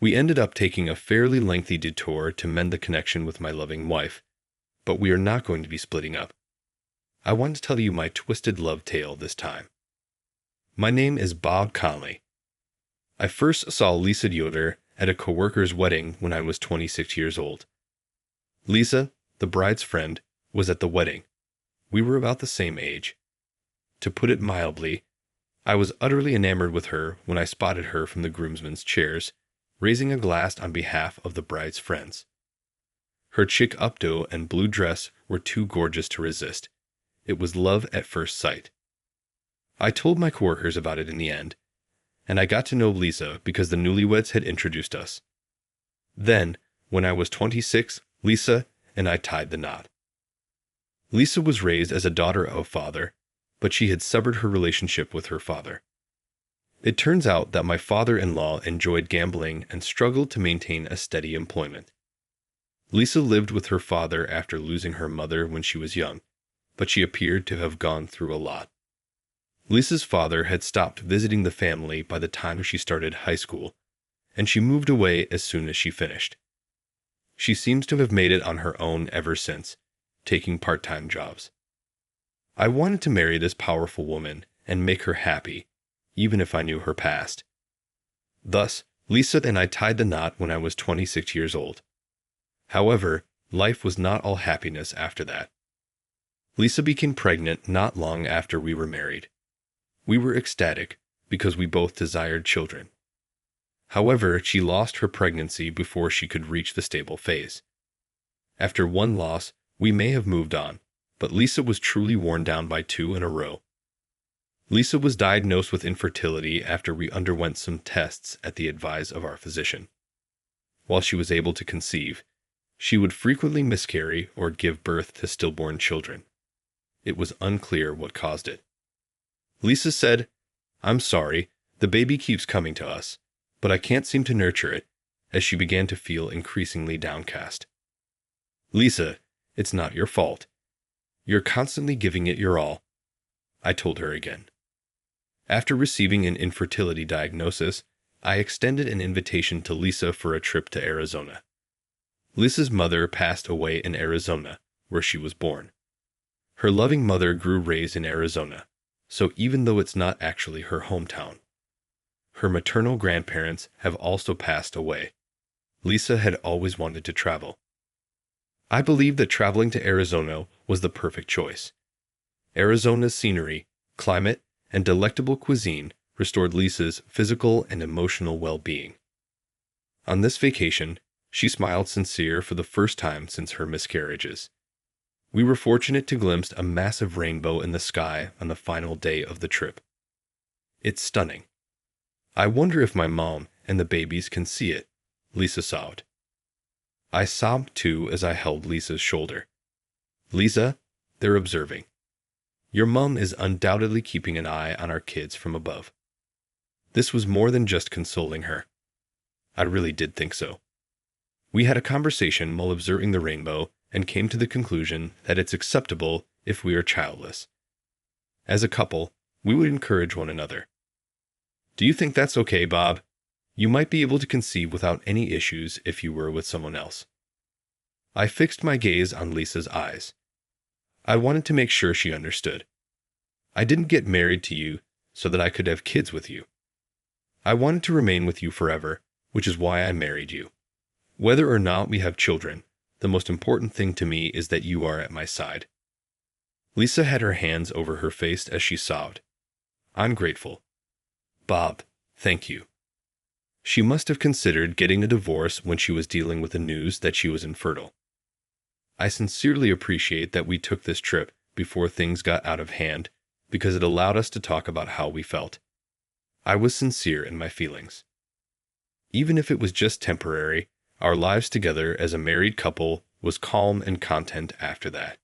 We ended up taking a fairly lengthy detour to mend the connection with my loving wife, but we are not going to be splitting up. I want to tell you my twisted love tale this time. My name is Bob Conley. I first saw Lisa Yoder at a coworker's wedding when I was 26 years old. Lisa, the bride's friend, was at the wedding. We were about the same age. To put it mildly, I was utterly enamored with her when I spotted her from the groomsmen's chairs, raising a glass on behalf of the bride's friends. Her chic updo and blue dress were too gorgeous to resist. It was love at first sight. I told my coworkers about it in the end, and I got to know Lisa because the newlyweds had introduced us. Then, when I was 26, Lisa and I tied the knot. Lisa was raised as a daughter of a father, but she had severed her relationship with her father. It turns out that my father-in-law enjoyed gambling and struggled to maintain a steady employment. Lisa lived with her father after losing her mother when she was young, but she appeared to have gone through a lot. Lisa's father had stopped visiting the family by the time she started high school, and she moved away as soon as she finished. She seems to have made it on her own ever since, taking part-time jobs. I wanted to marry this powerful woman and make her happy, even if I knew her past. Thus, Lisa and I tied the knot when I was 26 years old. However, life was not all happiness after that. Lisa became pregnant not long after we were married. We were ecstatic because we both desired children. However, she lost her pregnancy before she could reach the stable phase. After one loss, we may have moved on, but Lisa was truly worn down by 2 in a row. Lisa was diagnosed with infertility after we underwent some tests at the advice of our physician. While she was able to conceive, she would frequently miscarry or give birth to stillborn children. It was unclear what caused it. Lisa said, "I'm sorry, the baby keeps coming to us, but I can't seem to nurture it," as she began to feel increasingly downcast. "Lisa, it's not your fault. You're constantly giving it your all," I told her again. After receiving an infertility diagnosis, I extended an invitation to Lisa for a trip to Arizona. Lisa's mother passed away in Arizona, where she was born. Her loving mother grew raised in Arizona, so even though it's not actually her hometown. Her maternal grandparents have also passed away. Lisa had always wanted to travel. I believe that traveling to Arizona was the perfect choice. Arizona's scenery, climate, and delectable cuisine restored Lisa's physical and emotional well-being. On this vacation, she smiled sincere for the first time since her miscarriages. We were fortunate to glimpse a massive rainbow in the sky on the final day of the trip. It's stunning. I wonder if my mom and the babies can see it, Lisa sobbed. I sobbed too as I held Lisa's shoulder. Lisa, they're observing. Your mom is undoubtedly keeping an eye on our kids from above. This was more than just consoling her. I really did think so. We had a conversation while observing the rainbow and came to the conclusion that it's acceptable if we are childless. As a couple, we would encourage one another. Do you think that's okay, Bob? You might be able to conceive without any issues if you were with someone else. I fixed my gaze on Lisa's eyes. I wanted to make sure she understood. I didn't get married to you so that I could have kids with you. I wanted to remain with you forever, which is why I married you. Whether or not we have children, the most important thing to me is that you are at my side. Lisa had her hands over her face as she sobbed. I'm grateful. Bob, thank you. She must have considered getting a divorce when she was dealing with the news that she was infertile. I sincerely appreciate that we took this trip before things got out of hand because it allowed us to talk about how we felt. I was sincere in my feelings. Even if it was just temporary, our lives together as a married couple was calm and content after that.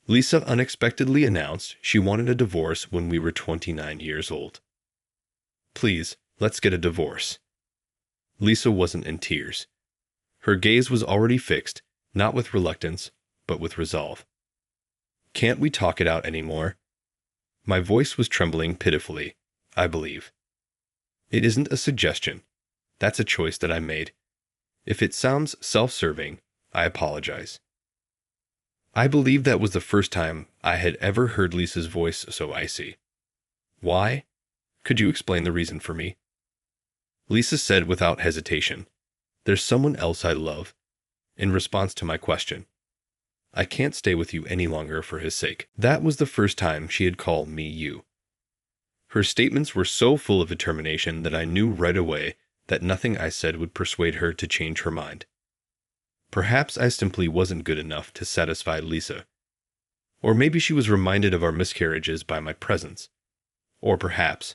Lisa unexpectedly announced she wanted a divorce when we were 29 years old. Please, let's get a divorce. Lisa wasn't in tears. Her gaze was already fixed, not with reluctance, but with resolve. Can't we talk it out anymore? My voice was trembling pitifully, I believe. It isn't a suggestion. That's a choice that I made. If it sounds self-serving, I apologize. I believe that was the first time I had ever heard Lisa's voice so icy. Why? Could you explain the reason for me? Lisa said without hesitation, "There's someone else I love," in response to my question. "I can't stay with you any longer for his sake." That was the first time she had called me you. Her statements were so full of determination that I knew right away that nothing I said would persuade her to change her mind. Perhaps I simply wasn't good enough to satisfy Lisa. Or maybe she was reminded of our miscarriages by my presence. Or perhaps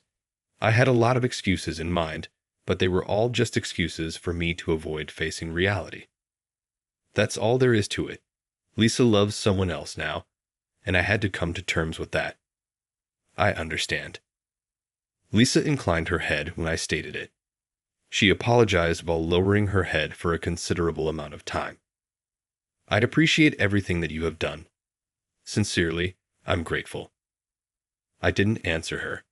I had a lot of excuses in mind, but they were all just excuses for me to avoid facing reality. That's all there is to it. Lisa loves someone else now, and I had to come to terms with that. I understand. Lisa inclined her head when I stated it. She apologized while lowering her head for a considerable amount of time. "I'd appreciate everything that you have done. Sincerely, I'm grateful." I didn't answer her.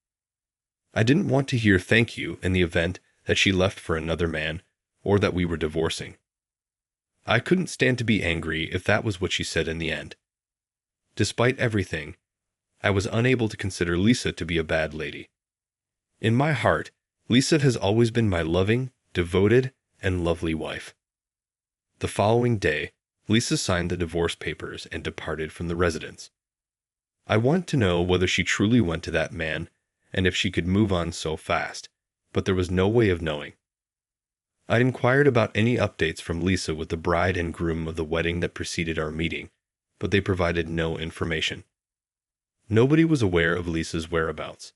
I didn't want to hear thank you in the event that she left for another man or that we were divorcing. I couldn't stand to be angry if that was what she said in the end. Despite everything, I was unable to consider Lisa to be a bad lady. In my heart, Lisa has always been my loving, devoted, and lovely wife. The following day, Lisa signed the divorce papers and departed from the residence. I wanted to know whether she truly went to that man and if she could move on so fast, but there was no way of knowing. I inquired about any updates from Lisa with the bride and groom of the wedding that preceded our meeting, but they provided no information. Nobody was aware of Lisa's whereabouts.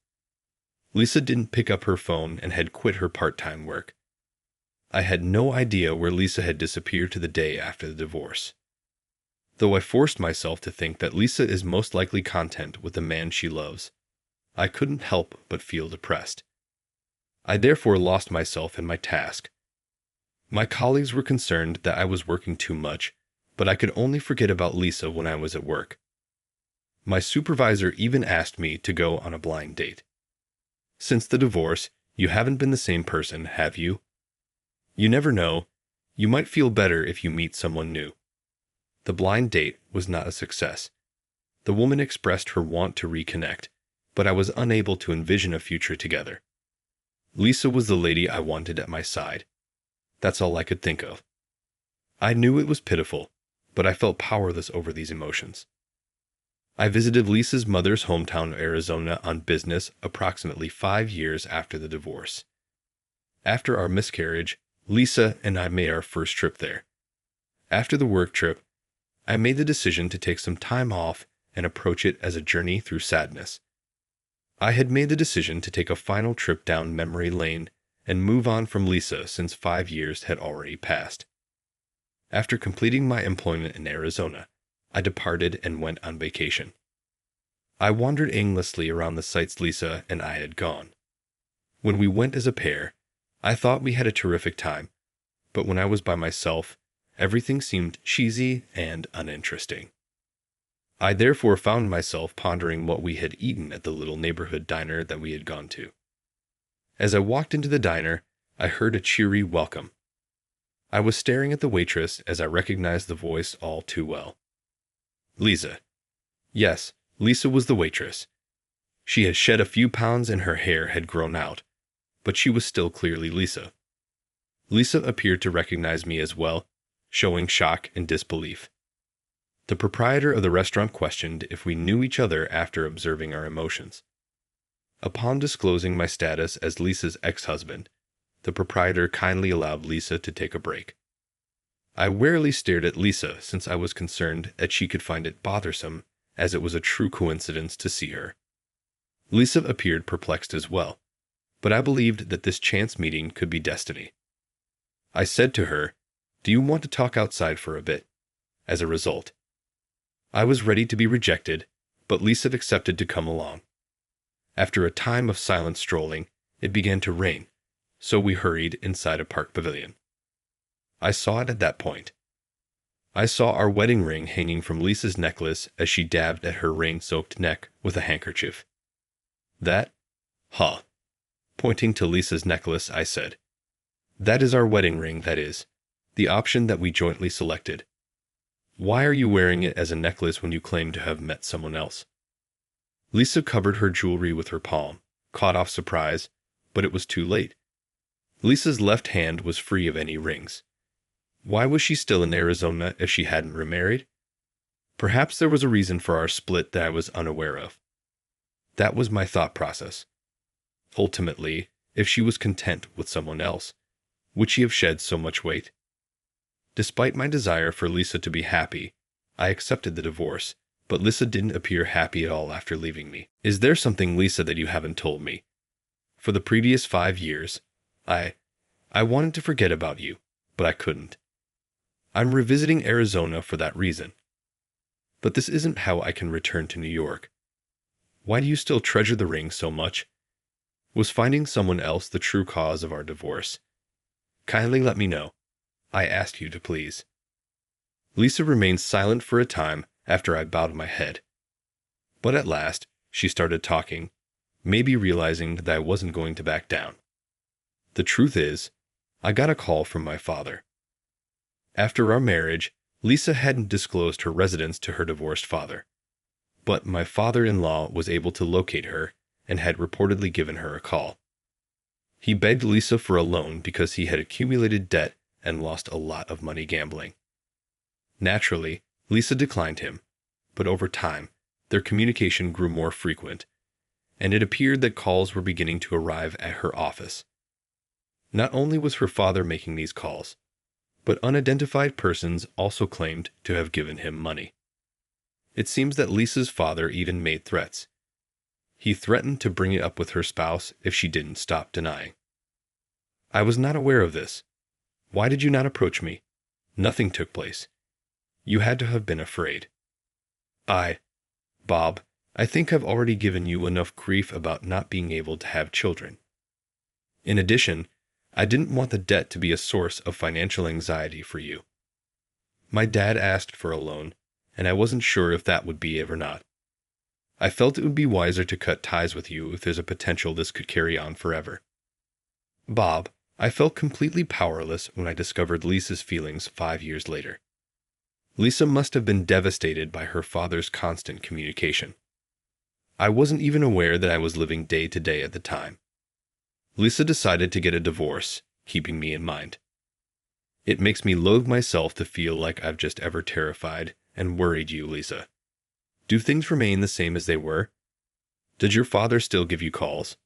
Lisa didn't pick up her phone and had quit her part-time work. I had no idea where Lisa had disappeared to the day after the divorce. Though I forced myself to think that Lisa is most likely content with the man she loves, I couldn't help but feel depressed. I therefore lost myself in my task. My colleagues were concerned that I was working too much, but I could only forget about Lisa when I was at work. My supervisor even asked me to go on a blind date. "Since the divorce, you haven't been the same person, have you? You never know. You might feel better if you meet someone new." The blind date was not a success. The woman expressed her want to reconnect, but I was unable to envision a future together. Lisa was the lady I wanted at my side. That's all I could think of. I knew it was pitiful, but I felt powerless over these emotions. I visited Lisa's mother's hometown of Arizona on business approximately 5 years after the divorce. After our miscarriage, Lisa and I made our first trip there. After the work trip, I made the decision to take some time off and approach it as a journey through sadness. I had made the decision to take a final trip down memory lane and move on from Lisa since 5 years had already passed. After completing my employment in Arizona, I departed and went on vacation. I wandered aimlessly around the sites Lisa and I had gone. When we went as a pair, I thought we had a terrific time, but when I was by myself, everything seemed cheesy and uninteresting. I therefore found myself pondering what we had eaten at the little neighborhood diner that we had gone to. As I walked into the diner, I heard a cheery welcome. I was staring at the waitress as I recognized the voice all too well. Lisa. Yes, Lisa was the waitress. She had shed a few pounds and her hair had grown out, but she was still clearly Lisa. Lisa appeared to recognize me as well, showing shock and disbelief. The proprietor of the restaurant questioned if we knew each other after observing our emotions. Upon disclosing my status as Lisa's ex-husband, the proprietor kindly allowed Lisa to take a break. I warily stared at Lisa since I was concerned that she could find it bothersome, as it was a true coincidence to see her. Lisa appeared perplexed as well, but I believed that this chance meeting could be destiny. I said to her, "Do you want to talk outside for a bit?" As a result, I was ready to be rejected, but Lisa accepted to come along. After a time of silent strolling, it began to rain, so we hurried inside a park pavilion. I saw it at that point. I saw our wedding ring hanging from Lisa's necklace as she dabbed at her rain-soaked neck with a handkerchief. That? Huh. Pointing to Lisa's necklace, I said. That is our wedding ring, that is. The option that we jointly selected. Why are you wearing it as a necklace when you claim to have met someone else? Lisa covered her jewelry with her palm, caught off surprise, but it was too late. Lisa's left hand was free of any rings. Why was she still in Arizona if she hadn't remarried? Perhaps there was a reason for our split that I was unaware of. That was my thought process. Ultimately, if she was content with someone else, would she have shed so much weight? Despite my desire for Lisa to be happy, I accepted the divorce, but Lisa didn't appear happy at all after leaving me. Is there something, Lisa, that you haven't told me? For the previous 5 years, I wanted to forget about you, but I couldn't. I'm revisiting Arizona for that reason. But this isn't how I can return to New York. Why do you still treasure the ring so much? Was finding someone else the true cause of our divorce? Kindly let me know. I ask you to please. Lisa remained silent for a time after I bowed my head. But at last, she started talking, maybe realizing that I wasn't going to back down. The truth is, I got a call from my father. After our marriage, Lisa hadn't disclosed her residence to her divorced father. But my father-in-law was able to locate her and had reportedly given her a call. He begged Lisa for a loan because he had accumulated debt and lost a lot of money gambling. Naturally, Lisa declined him, but over time, their communication grew more frequent, and it appeared that calls were beginning to arrive at her office. Not only was her father making these calls, but unidentified persons also claimed to have given him money. It seems that Lisa's father even made threats. He threatened to bring it up with her spouse if she didn't stop denying. I was not aware of this. Why did you not approach me? Nothing took place. You had to have been afraid. Bob, I think I've already given you enough grief about not being able to have children. In addition, I didn't want the debt to be a source of financial anxiety for you. My dad asked for a loan, and I wasn't sure if that would be it or not. I felt it would be wiser to cut ties with you if there's a potential this could carry on forever. Bob, I felt completely powerless when I discovered Lisa's feelings 5 years later. Lisa must have been devastated by her father's constant communication. I wasn't even aware that I was living day to day at the time. Lisa decided to get a divorce, keeping me in mind. It makes me loathe myself to feel like I've just ever terrified and worried you, Lisa. Do things remain the same as they were? Did your father still give you calls?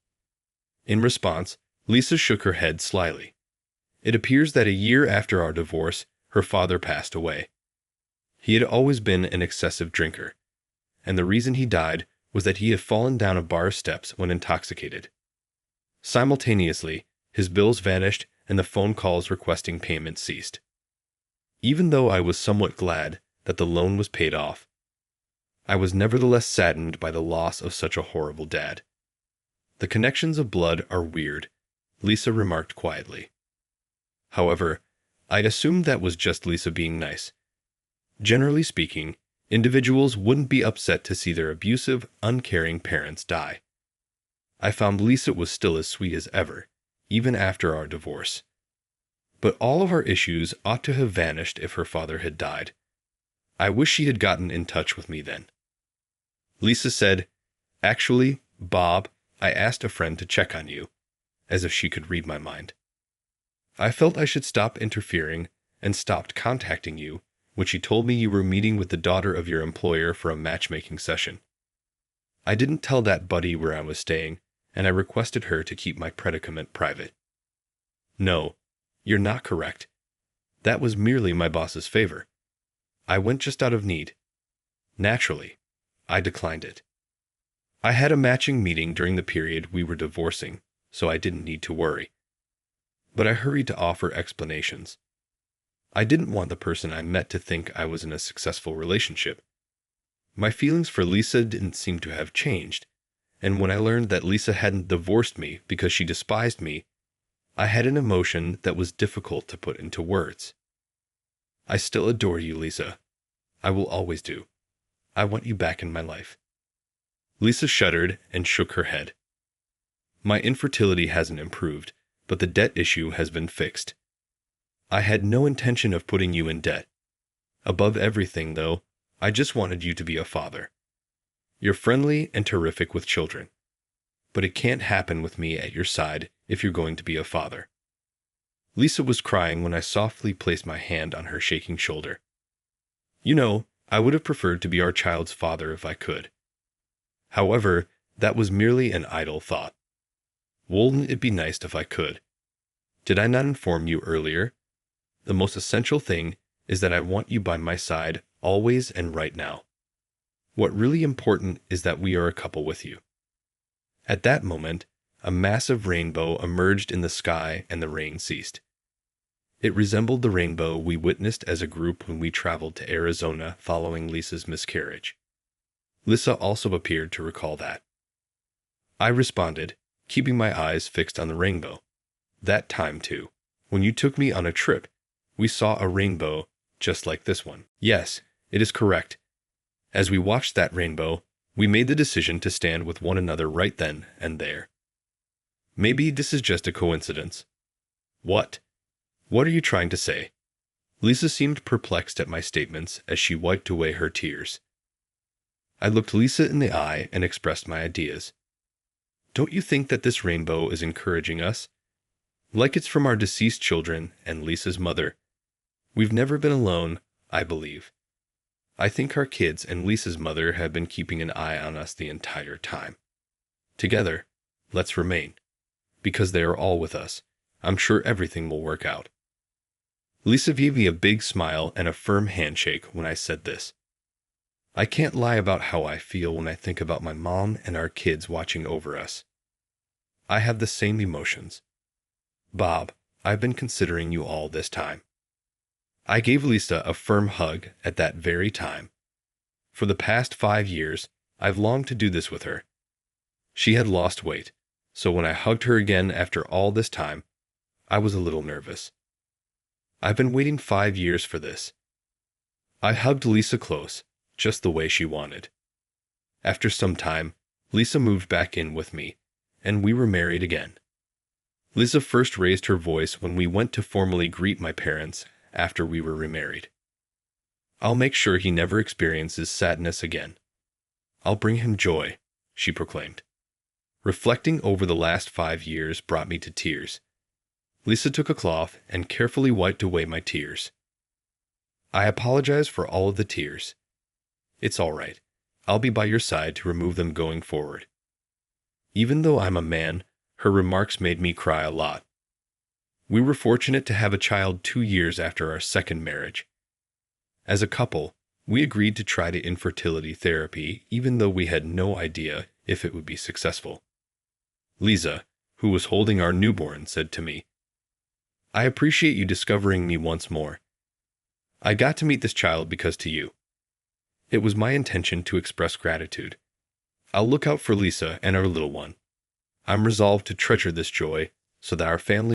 In response, Lisa shook her head slyly. It appears that a year after our divorce, her father passed away. He had always been an excessive drinker, and the reason he died was that he had fallen down a bar steps when intoxicated. Simultaneously, his bills vanished and the phone calls requesting payment ceased. Even though I was somewhat glad that the loan was paid off, I was nevertheless saddened by the loss of such a horrible dad. The connections of blood are weird, Lisa remarked quietly. However, I'd assumed that was just Lisa being nice. Generally speaking, individuals wouldn't be upset to see their abusive, uncaring parents die. I found Lisa was still as sweet as ever, even after our divorce. But all of our issues ought to have vanished if her father had died. I wish she had gotten in touch with me then. Lisa said, "Actually, Bob, I asked a friend to check on you," as if she could read my mind. I felt I should stop interfering and stopped contacting you when she told me you were meeting with the daughter of your employer for a matchmaking session. I didn't tell that buddy where I was staying, and I requested her to keep my predicament private. No, you're not correct. That was merely my boss's favor. I went just out of need. Naturally, I declined it. I had a matching meeting during the period we were divorcing, so I didn't need to worry. But I hurried to offer explanations. I didn't want the person I met to think I was in a successful relationship. My feelings for Lisa didn't seem to have changed, and when I learned that Lisa hadn't divorced me because she despised me, I had an emotion that was difficult to put into words. I still adore you, Lisa. I will always do. I want you back in my life. Lisa shuddered and shook her head. My infertility hasn't improved, but the debt issue has been fixed. I had no intention of putting you in debt. Above everything, though, I just wanted you to be a father. You're friendly and terrific with children, but it can't happen with me at your side if you're going to be a father." Lisa was crying when I softly placed my hand on her shaking shoulder. "You know, I would have preferred to be our child's father if I could. However, that was merely an idle thought. Wouldn't it be nice if I could? Did I not inform you earlier? The most essential thing is that I want you by my side always and right now. What really important is that we are a couple with you." At that moment, a massive rainbow emerged in the sky and the rain ceased. It resembled the rainbow we witnessed as a group when we traveled to Arizona following Lisa's miscarriage. Lisa also appeared to recall that. I responded, keeping my eyes fixed on the rainbow. "That time, too, when you took me on a trip, we saw a rainbow just like this one." "Yes, it is correct. As we watched that rainbow, we made the decision to stand with one another right then and there. Maybe this is just a coincidence." "What? What are you trying to say?" Lisa seemed perplexed at my statements as she wiped away her tears. I looked Lisa in the eye and expressed my ideas. "Don't you think that this rainbow is encouraging us? Like it's from our deceased children and Lisa's mother. We've never been alone, I believe. I think our kids and Lisa's mother have been keeping an eye on us the entire time. Together, let's remain. Because they are all with us, I'm sure everything will work out." Lisa gave me a big smile and a firm handshake when I said this. I can't lie about how I feel when I think about my mom and our kids watching over us. I have the same emotions. Bob, I've been considering you all this time. I gave Lisa a firm hug at that very time. For the past 5 years, I've longed to do this with her. She had lost weight, so when I hugged her again after all this time, I was a little nervous. I've been waiting 5 years for this. I hugged Lisa close, just the way she wanted. After some time, Lisa moved back in with me, and we were married again. Lisa first raised her voice when we went to formally greet my parents after we were remarried. "I'll make sure he never experiences sadness again. I'll bring him joy," she proclaimed. Reflecting over the last 5 years brought me to tears. Lisa took a cloth and carefully wiped away my tears. "I apologize for all of the tears. It's all right. I'll be by your side to remove them going forward." Even though I'm a man, her remarks made me cry a lot. We were fortunate to have a child 2 years after our second marriage. As a couple, we agreed to try the infertility therapy even though we had no idea if it would be successful. Lisa, who was holding our newborn, said to me, "I appreciate you discovering me once more. I got to meet this child because to you. It was my intention to express gratitude. I'll look out for Lisa and our little one. I'm resolved to treasure this joy so that our family